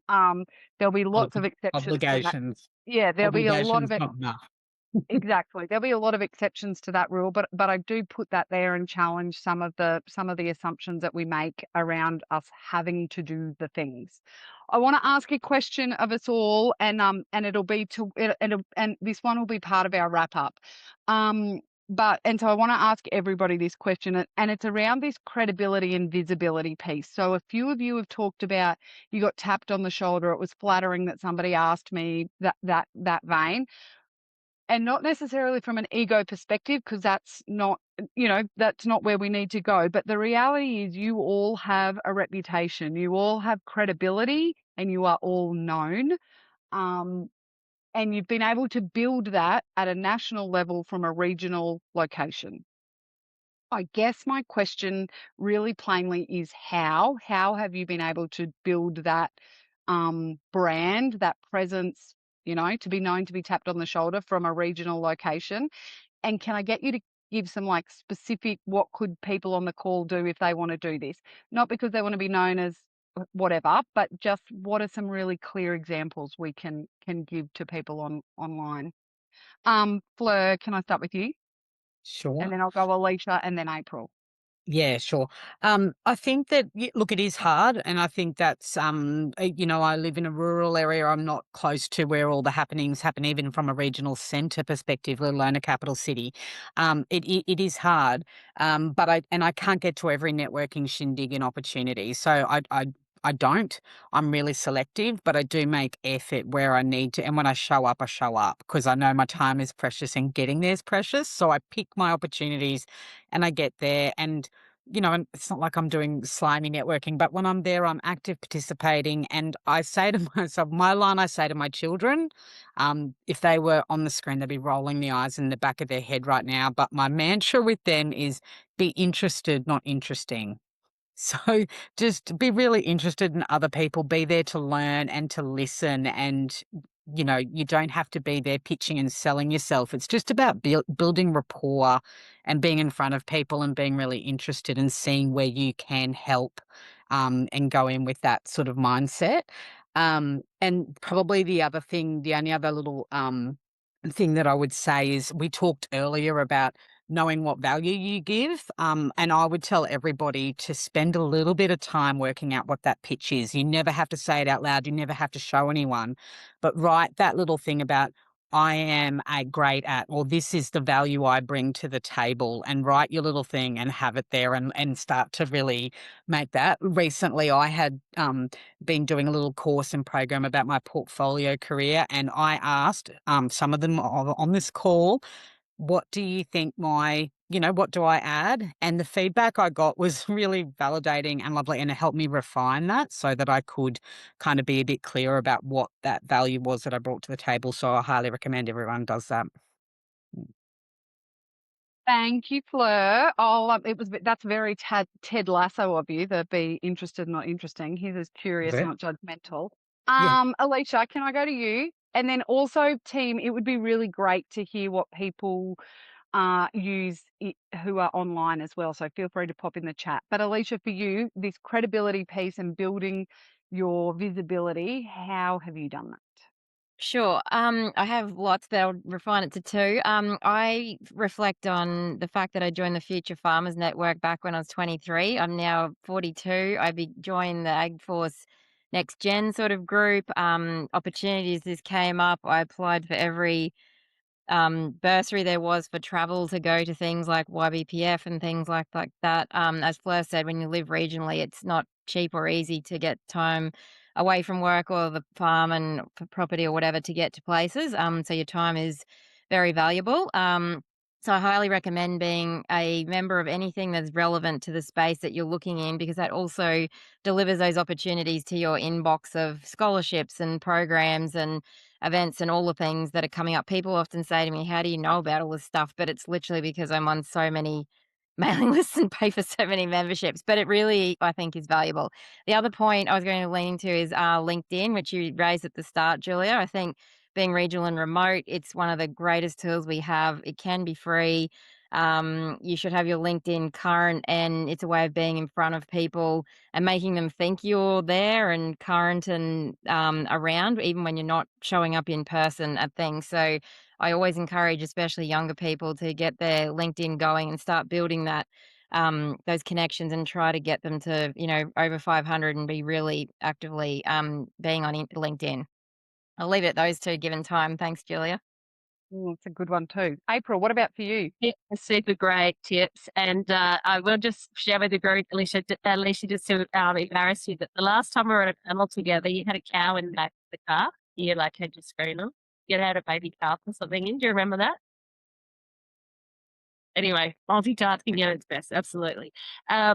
There'll be lots of exceptions to that. Obligations. Yeah, there'll be a lot of Obligations, it. not enough. Exactly. There'll be a lot of exceptions to that rule, but I do put that there and challenge some of the assumptions that we make around us having to do the things. I want to ask a question of us all, and it'll be and this one will be part of our wrap up. So I want to ask everybody this question, and it's around this credibility and visibility piece. So a few of you have talked about, you got tapped on the shoulder. It was flattering that somebody asked me that vein. and not necessarily from an ego perspective, because that's not, that's not where we need to go. But the reality is you all have a reputation, you all have credibility, and you are all known. And you've been able to build that at a national level from a regional location. I guess my question really plainly is how? How have you been able to build that brand, that presence, to be known, to be tapped on the shoulder from a regional location? And can I get you to give some like specific, what could people on the call do if they want to do this? Not because they want to be known as whatever, but just what are some really clear examples we can give to people online? Fleur, can I start with you? And Sure. then I'll go Alicia and then April. Yeah, sure. I think that, look, it is hard. And I think that's, I live in a rural area. I'm not close to where all the happenings happen, even from a regional centre perspective, let alone a capital city. It is hard. But I can't get to every networking shindig and opportunity. So I don't. I'm really selective, but I do make effort where I need to. And when I show up because I know my time is precious and getting there is precious. So I pick my opportunities and I get there. And and it's not like I'm doing slimy networking, but when I'm there, I'm active participating. And I say to myself, my line I say to my children, if they were on the screen, they'd be rolling the eyes in the back of their head right now. But my mantra with them is be interested, not interesting. So just be really interested in other people, be there to learn and to listen. And, you don't have to be there pitching and selling yourself. It's just about building rapport and being in front of people and being really interested and seeing where you can help, and go in with that sort of mindset. And probably the only other little thing that I would say is we talked earlier about knowing what value you give. And I would tell everybody to spend a little bit of time working out what that pitch is. You never have to say it out loud. You never have to show anyone, but write that little thing about I am a great at, or this is the value I bring to the table, and write your little thing and have it there and start to really make that. Recently, I had been doing a little course and program about my portfolio career, and I asked some of them on this call, what do you think what do I add? And the feedback I got was really validating and lovely, and it helped me refine that so that I could kind of be a bit clearer about what that value was that I brought to the table. So I highly recommend everyone does that. Thank you, Fleur. That's very Ted Lasso of you, the be interested, not interesting. He's as Is curious, it? not judgmental. Yeah. Alicia, can I go to you? And then also, team, it would be really great to hear what people who are online as well. So feel free to pop in the chat. But Alicia, for you, this credibility piece and building your visibility, how have you done that? Sure. I have lots, but I'll refine it to two. I reflect on the fact that I joined the Future Farmers Network back when I was 23. I'm now 42. Joined the Ag Force Next Gen sort of group. Opportunities this came up. I applied for every bursary there was for travel to go to things like YBPF and things like that. As Fleur said, when you live regionally, it's not cheap or easy to get time away from work or the farm and property or whatever to get to places. So your time is very valuable. So I highly recommend being a member of anything that's relevant to the space that you're looking in, because that also delivers those opportunities to your inbox of scholarships and programs and events and all the things that are coming up. People often say to me, how do you know about all this stuff? But it's literally because I'm on so many mailing lists and pay for so many memberships. But it really, I think, is valuable. The other point I was going to lean into is LinkedIn, which you raised at the start, Julia. I think being regional and remote, it's one of the greatest tools we have. It can be free. You should have your LinkedIn current, and it's a way of being in front of people and making them think you're there and current and around, even when you're not showing up in person at things. So I always encourage, especially younger people, to get their LinkedIn going and start building that those connections and try to get them to over 500 and be really actively being on LinkedIn. I'll leave it at those two given time. Thanks, Julia. Oh, it's a good one too. April, what about for you? Yeah, super great tips. And I will just share with the group, Alicia, just to embarrass you, that the last time we were at a panel together, you had a cow in the back of the car. You had your screen on. get out a baby calf or something in. Do you remember that? Anyway, multitasking at its best, absolutely. I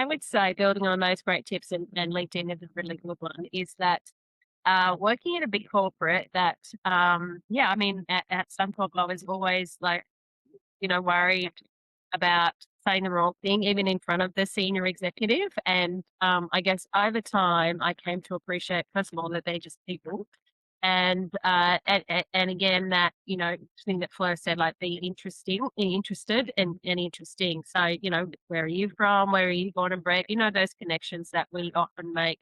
would say building on those great tips, and LinkedIn is a really good one, is that working at a big corporate that, yeah, I mean, at Suncorp, I was always like, worried about saying the wrong thing, even in front of the senior executive. And I guess over time, I came to appreciate, first of all, that they're just people. And again, that, thing that Flo said, like being interested and interesting. So, where are you from? Where are you born and bred? Those connections that we often make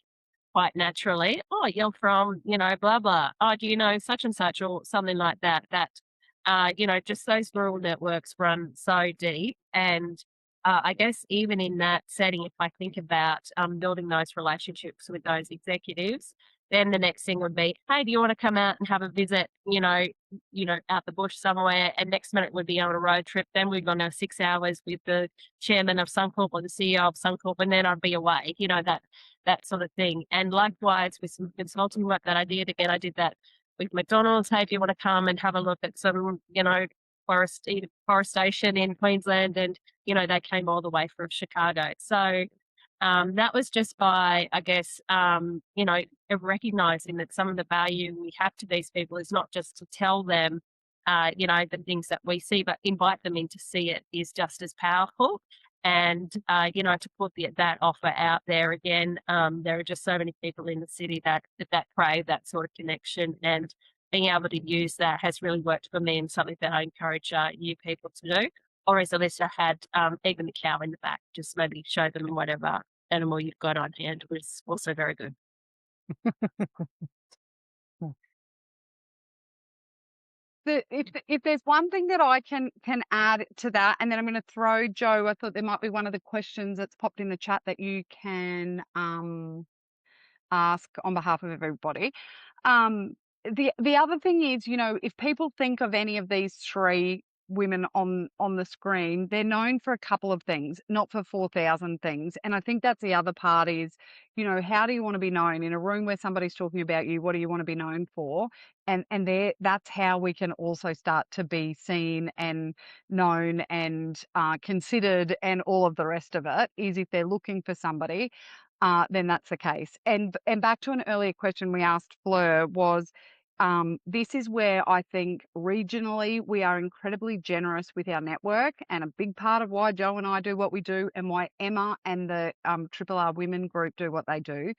quite naturally. Oh, you're from, blah, blah. Oh, do you know such and such, or something like that? Just those neural networks run so deep. And I guess even in that setting, if I think about building those relationships with those executives, then the next thing would be, hey, do you want to come out and have a visit, out the bush somewhere? And next minute we'd be on a road trip. Then we'd go on our 6 hours with the chairman of Suncorp or the CEO of Suncorp, and then I'd be away, that sort of thing. And likewise with some consulting work that I did, again, I did that with McDonald's. Hey, if you want to come and have a look at some, forestation in Queensland, and, they came all the way from Chicago. So that was just by, I guess, recognizing that some of the value we have to these people is not just to tell them, the things that we see, but invite them in to see it is just as powerful. And, to put that offer out there again, there are just so many people in the city that crave that sort of connection, and being able to use that has really worked for me, and something that I encourage you people to do. Or as Alyssa had, even the cow in the back, just maybe show them whatever animal you've got on hand was also very good. If there's one thing that I can add to that, and then I'm going to throw Jo. I thought there might be one of the questions that's popped in the chat that you can ask on behalf of everybody. The other thing is, if people think of any of these three women on the screen, they're known for a couple of things, not for 4,000 things. And I think that's the other part is, how do you want to be known in a room where somebody's talking about you? What do you want to be known for? And that's how we can also start to be seen and known and considered, and all of the rest of it is if they're looking for somebody, then that's the case. And back to an earlier question we asked Fleur was, this is where I think regionally we are incredibly generous with our network, and a big part of why Jo and I do what we do, and why Emma and the RRR Women group do what they do,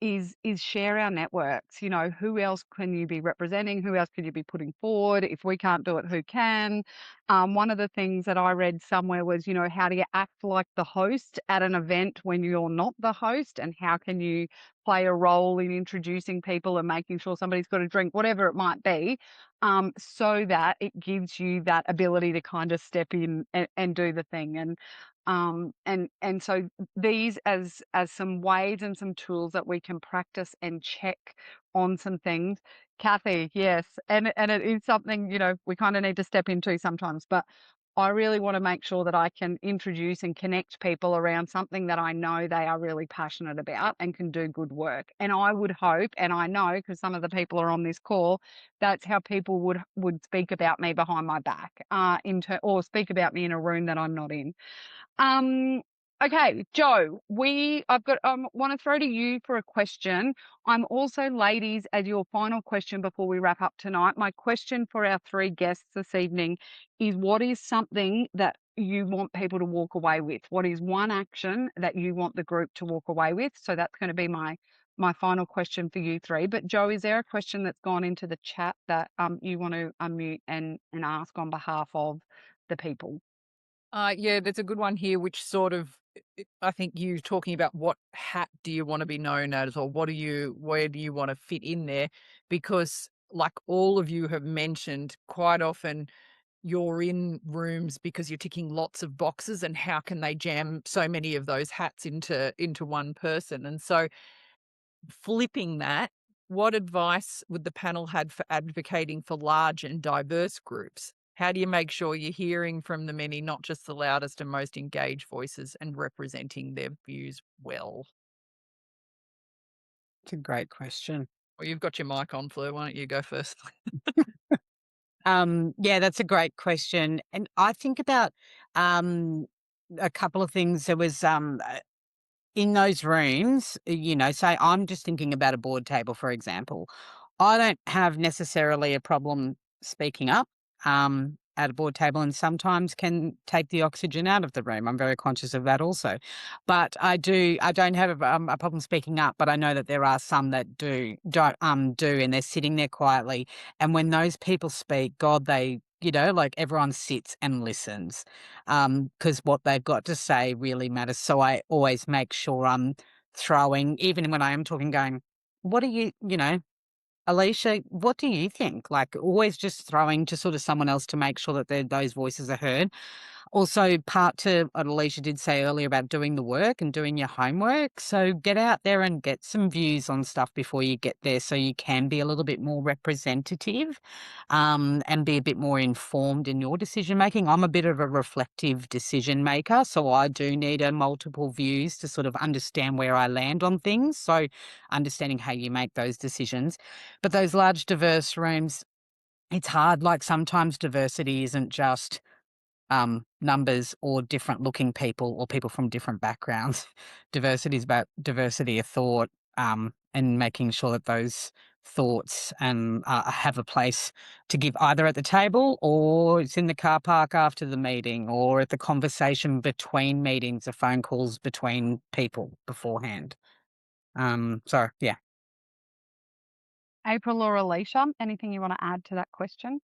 is share our networks. Who else can you be representing? Who else could you be putting forward? If we can't do it, who can? One of the things that I read somewhere was, how do you act like the host at an event when you're not the host? And how can you play a role in introducing people and making sure somebody's got a drink, whatever it might be, so that it gives you that ability to kind of step in and do the thing. And so these as some ways and some tools that we can practice and check on some things. Kathy, yes, and it is something, we kind of need to step into sometimes, but I really want to make sure that I can introduce and connect people around something that I know they are really passionate about and can do good work. And I would hope, and I know because some of the people are on this call, that's how people would speak about me behind my back, or speak about me in a room that I'm not in. Okay, Jo, want to throw to you for a question. I'm also, ladies, as your final question before we wrap up tonight, my question for our three guests this evening is, what is something that you want people to walk away with? What is one action that you want the group to walk away with? So that's going to be my final question for you three. But Jo, is there a question that's gone into the chat that you want to unmute and ask on behalf of the people? Yeah, there's a good one here, which sort of, I think you talking about what hat do you want to be known as, or where do you want to fit in there? Because like all of you have mentioned, quite often you're in rooms because you're ticking lots of boxes, and how can they jam so many of those hats into one person? And so flipping that, what advice would the panel have for advocating for large and diverse groups? How do you make sure you're hearing from the many, not just the loudest and most engaged voices, and representing their views well? It's a great question. Well, you've got your mic on, Fleur. Why don't you go first? Yeah, that's a great question. And I think about a couple of things. There was in those rooms, say I'm just thinking about a board table, for example. I don't have necessarily a problem speaking up at a board table, and sometimes can take the oxygen out of the room. I'm very conscious of that also. But I don't have a problem speaking up, but I know that there are some that do, and they're sitting there quietly. And when those people speak, God, like everyone sits and listens, because what they've got to say really matters. So I always make sure I'm throwing, even when I am talking, going, what do Alicia, what do you think? Like always just throwing to sort of someone else to make sure that those voices are heard. Also, part to what Alicia did say earlier about doing the work and doing your homework. So get out there and get some views on stuff before you get there so you can be a little bit more representative, and be a bit more informed in your decision making. I'm a bit of a reflective decision maker, so I do need a multiple views to sort of understand where I land on things. So understanding how you make those decisions. But those large diverse rooms, it's hard. Like sometimes diversity isn't just numbers or different looking people or people from different backgrounds. Diversity is about diversity of thought, and making sure that those thoughts have a place to give either at the table or it's in the car park after the meeting or at the conversation between meetings or phone calls between people beforehand. So yeah. April or Alicia, anything you want to add to that question?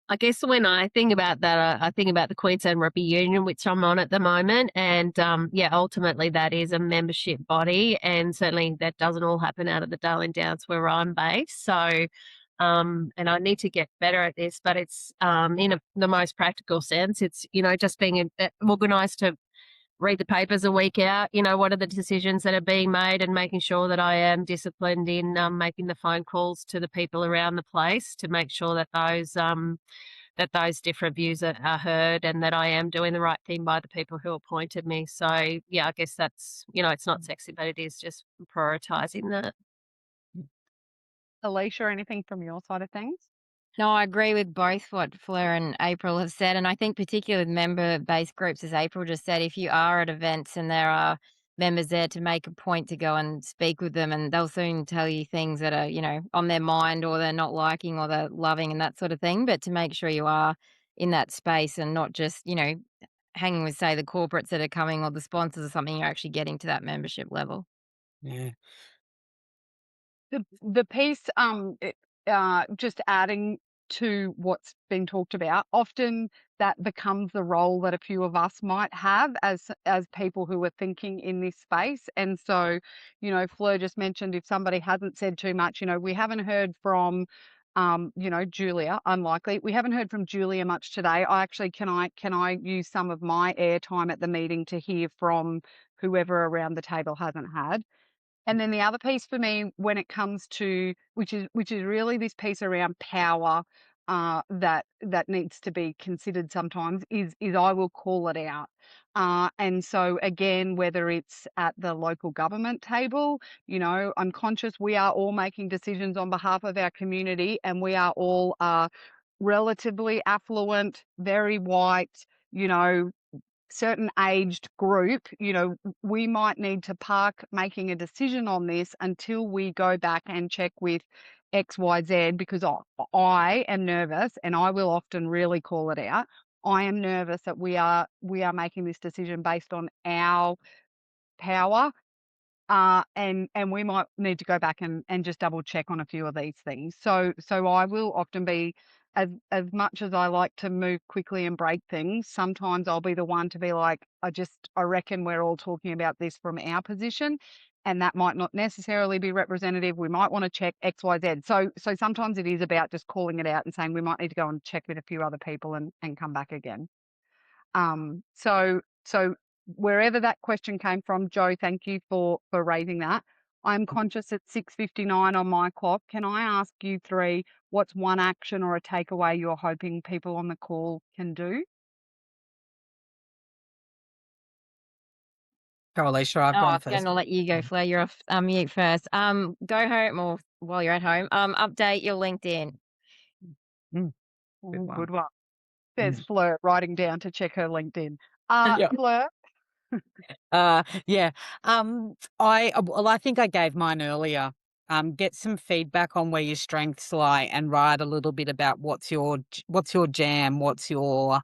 I guess when I think about that, I think about the Queensland Rugby Union, which I'm on at the moment. And ultimately that is a membership body. And certainly that doesn't all happen out of the Darling Downs where I'm based. So, and I need to get better at this, but it's the most practical sense. It's, just being organised to read the papers a week out, what are the decisions that are being made and making sure that I am disciplined in making the phone calls to the people around the place to make sure that those different views are heard and that I am doing the right thing by the people who appointed me. So, yeah, I guess that's, it's not sexy, but it is just prioritising that. Alicia, anything from your side of things? No, I agree with both what Fleur and April have said. And I think particularly with member-based groups, as April just said, if you are at events and there are members there, to make a point to go and speak with them, and they'll soon tell you things that are, on their mind or they're not liking or they're loving and that sort of thing. But to make sure you are in that space and not just, hanging with, say, the corporates that are coming or the sponsors or something, you're actually getting to that membership level. Yeah. The piece, just adding to what's been talked about, often that becomes the role that a few of us might have as people who are thinking in this space. And so, Fleur just mentioned if somebody hasn't said too much, we haven't heard from Julia, unlikely. We haven't heard from Julia much today. Can I use some of my airtime at the meeting to hear from whoever around the table hasn't had? And then the other piece for me when it comes to which is really this piece around power, that needs to be considered sometimes is I will call it out. And so again, whether it's at the local government table, I'm conscious we are all making decisions on behalf of our community, and we are all relatively affluent, very white, certain aged group, we might need to park making a decision on this until we go back and check with XYZ, because I am nervous, and I will often really call it out. I am nervous that we are making this decision based on our power, and we might need to go back and just double check on a few of these things. So I will often be, as much as I like to move quickly and break things, sometimes I'll be the one to be like, I reckon we're all talking about this from our position, and that might not necessarily be representative. We might want to check XYZ. So sometimes it is about just calling it out and saying we might need to go and check with a few other people and come back again. So wherever that question came from, Joe, thank you for raising that. I'm conscious at 6:59 on my clock. Can I ask you three, what's one action or a takeaway you're hoping people on the call can do? Go, Alicia. I've Oh, I gone was going first. to let you go, Fleur. You're off mute first. Go home or while you're at home, update your LinkedIn. Mm, Ooh, good one. good one. There's Mm. Fleur writing down to check her LinkedIn. Yeah. Fleur, Yeah. I think I gave mine earlier. Get some feedback on where your strengths lie and write a little bit about what's your jam, what's your,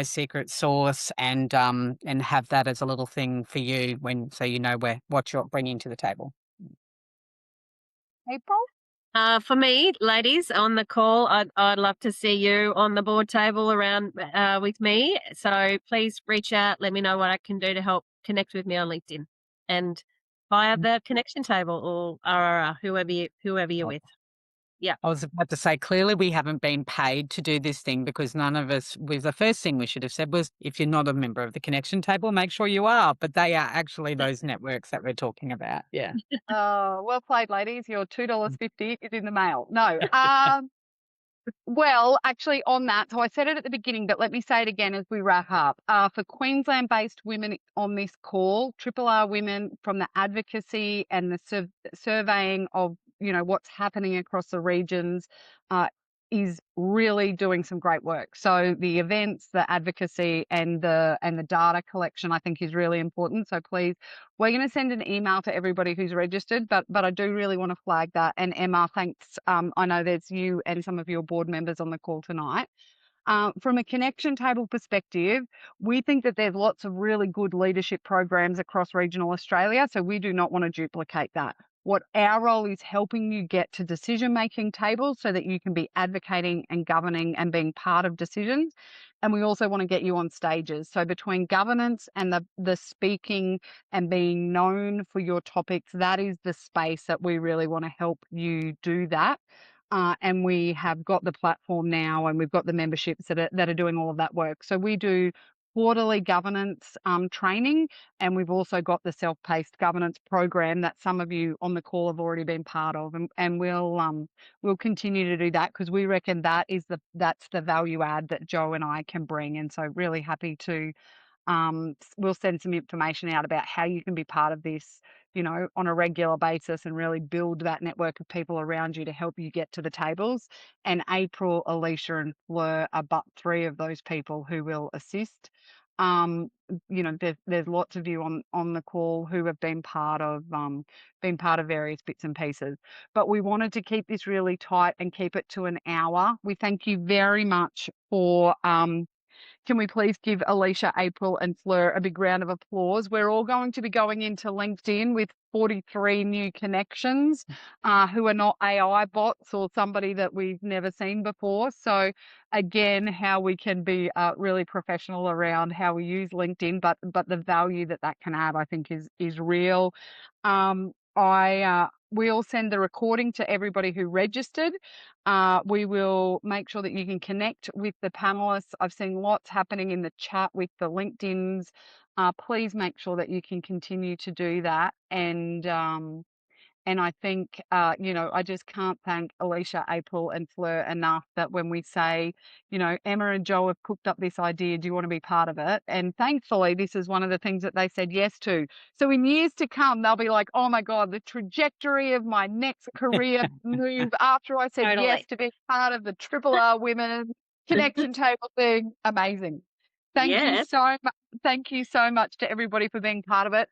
secret sauce, and have that as a little thing for you so you know what you're bringing to the table. April? For me, ladies on the call, I'd love to see you on the board table around with me. So please reach out. Let me know what I can do to help connect with me on LinkedIn and via the connection table or RRR, whoever you're with. Yeah. I was about to say, clearly we haven't been paid to do this thing because none of us, the first thing we should have said was, if you're not a member of the connection table, make sure you are. But they are actually those networks that we're talking about. Yeah. Well played, ladies. Your $2.50 is in the mail. No. Well, actually, on that, so I said it at the beginning, but let me say it again as we wrap up. For Queensland-based women on this call, RRR Women, from the advocacy and the surveying of what's happening across the regions, is really doing some great work. So the events, the advocacy, and the data collection, I think, is really important. So please, we're going to send an email to everybody who's registered, but I do really want to flag that. And Emma, thanks. I know there's you and some of your board members on the call tonight. From a connection table perspective, we think that there's lots of really good leadership programs across regional Australia, so we do not want to duplicate that. What our role is helping you get to decision-making tables so that you can be advocating and governing and being part of decisions. And we also want to get you on stages. So between governance and the speaking and being known for your topics, that is the space that we really want to help you do that. And we have got the platform now, and we've got the memberships that are doing all of that work. So we do quarterly governance training, and we've also got the self-paced governance program that some of you on the call have already been part of, and we'll continue to do that because we reckon that's the value add that Joe and I can bring. And so really happy to we'll send some information out about how you can be part of this, on a regular basis and really build that network of people around you to help you get to the tables. And April, Alicia, and Fleur are but three of those people who will assist. There's lots of you on the call who have been part of various bits and pieces. But we wanted to keep this really tight and keep it to an hour. We thank you very much for can we please give Alicia, April, and Fleur a big round of applause? We're all going to be going into LinkedIn with 43 new connections who are not AI bots or somebody that we've never seen before. So again, how we can be really professional around how we use LinkedIn, but the value that can add, I think, is real. We'll send the recording to everybody who registered. We will make sure that you can connect with the panelists. I've seen lots happening in the chat with the LinkedIn's. Please make sure that you can continue to do that. And I think, I just can't thank Alicia, April, and Fleur enough that when we say, Emma and Joe have cooked up this idea, do you want to be part of it? And thankfully, this is one of the things that they said yes to. So in years to come, they'll be like, oh my God, the trajectory of my next career move after I said yes to be part of the RRR Women connection table thing. Amazing. Thank you Yes. so much. Thank you so much to everybody for being part of it.